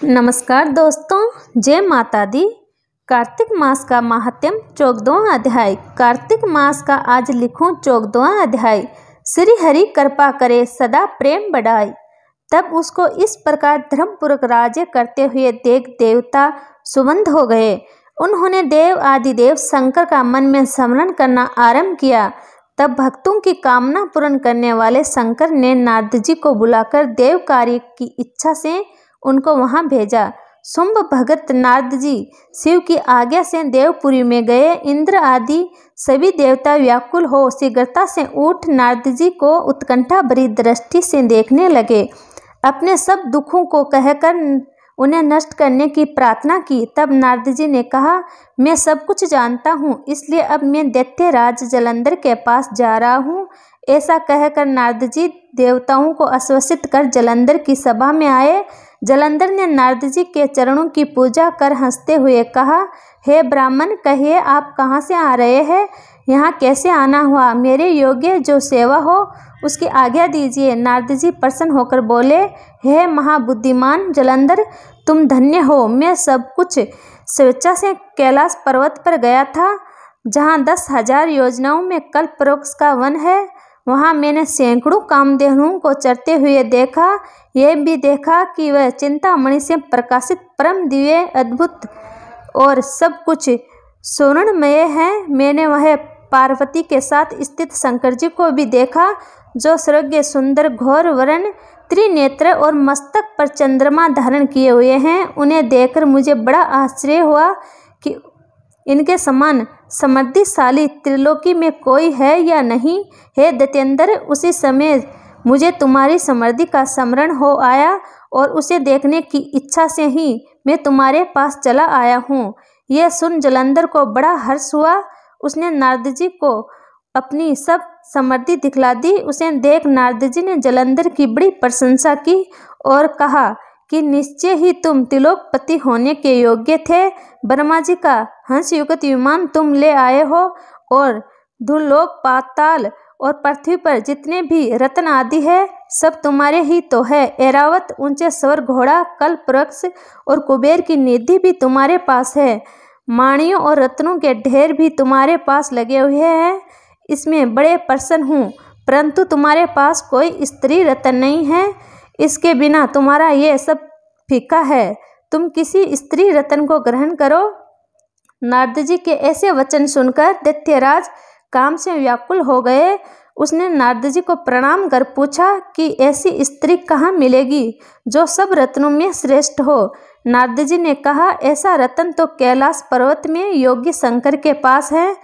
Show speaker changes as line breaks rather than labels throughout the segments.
नमस्कार दोस्तों, जय माता दी। कार्तिक मास का महात्म्य 14वां अध्याय। कार्तिक मास का आज लिखूं 14वां अध्याय। श्री हरि कृपा करे सदा प्रेम बढ़ाई। तब उसको इस प्रकार धर्मपूर्वक राज्य करते हुए देख देवता सुबंध हो गए। उन्होंने देव आदिदेव शंकर का मन में स्मरण करना आरंभ किया। तब भक्तों की कामना पूर्ण करने वाले शंकर ने नारद जी को बुलाकर देव कार्य की इच्छा से उनको वहां भेजा। शुंभ भगत नारद जी शिव की आज्ञा से देवपुरी में गए। इंद्र आदि सभी देवता व्याकुल हो शीघ्रता से उठ नारद जी को उत्कंठा भरी दृष्टि से देखने लगे। अपने सब दुखों को कहकर उन्हें नष्ट करने की प्रार्थना की। तब नारद जी ने कहा, मैं सब कुछ जानता हूँ, इसलिए अब मैं दैत्यराज जलंधर के पास जा रहा हूँ। ऐसा कहकर नारद जी देवताओं को आश्वसित कर जलंधर की सभा में आए। जलंधर ने नारद जी के चरणों की पूजा कर हंसते हुए कहा, हे ब्राह्मण, कहिए आप कहाँ से आ रहे हैं? यहाँ कैसे आना हुआ? मेरे योग्य जो सेवा हो उसकी आज्ञा दीजिए। नारद जी प्रसन्न होकर बोले, हे महाबुद्धिमान जलंधर, तुम धन्य हो। मैं सब कुछ स्वेच्छा से कैलाश पर्वत पर गया था, जहाँ 10,000 योजनाओं में कल्प वृक्ष का वन है। वहाँ मैंने सैकड़ों कामधेनुओं को चरते हुए देखा। यह भी देखा कि वह चिंतामणि से प्रकाशित परम दिव्य अद्भुत और सब कुछ स्वर्णमय है। मैंने वह पार्वती के साथ स्थित शंकर जी को भी देखा, जो सर्वज्ञ सुंदर घोर वर्ण त्रिनेत्र और मस्तक पर चंद्रमा धारण किए हुए हैं। उन्हें देखकर मुझे बड़ा आश्चर्य हुआ कि इनके समान समृद्धिशाली त्रिलोकी में कोई है या नहीं। हे दैत्येंद्र, उसी समय मुझे तुम्हारी समृद्धि का स्मरण हो आया और उसे देखने की इच्छा से ही मैं तुम्हारे पास चला आया हूँ। यह सुन जलंधर को बड़ा हर्ष हुआ। उसने नारद जी को अपनी सब समृद्धि दिखला दी। उसे देख नारद जी ने जलंधर की बड़ी प्रशंसा की और कहा कि निश्चय ही तुम त्रिलोकपति होने के योग्य थे। ब्रह्मा जी का हंसयुक्त विमान तुम ले आए हो और धूलोक, पाताल और पृथ्वी पर जितने भी रत्न आदि है सब तुम्हारे ही तो है। ऐरावत, ऊंचे स्वर, घोड़ा, कल्प वृक्ष और कुबेर की निधि भी तुम्हारे पास है। माणियों और रत्नों के ढेर भी तुम्हारे पास लगे हुए हैं। इसमें बड़े प्रसन्न हूँ, परंतु तुम्हारे पास कोई स्त्री रत्न नहीं है। इसके बिना तुम्हारा ये सब फीका है। तुम किसी स्त्री रत्न को ग्रहण करो। नारद जी के ऐसे वचन सुनकर दैत्यराज काम से व्याकुल हो गए। उसने नारद जी को प्रणाम कर पूछा कि ऐसी स्त्री कहाँ मिलेगी जो सब रत्नों में श्रेष्ठ हो। नारद जी ने कहा, ऐसा रत्न तो कैलाश पर्वत में योगी शंकर के पास है।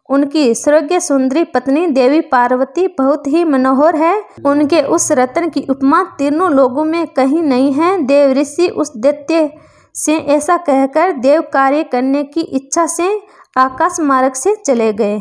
उनकी सर्वज्ञ सुंदरी पत्नी देवी पार्वती बहुत ही मनोहर है। उनके उस रत्न की उपमा तीनों लोगों में कहीं नहीं है। देव ऋषि उस दैत्य से ऐसा कहकर देव कार्य करने की इच्छा से आकाश मार्ग से चले गए।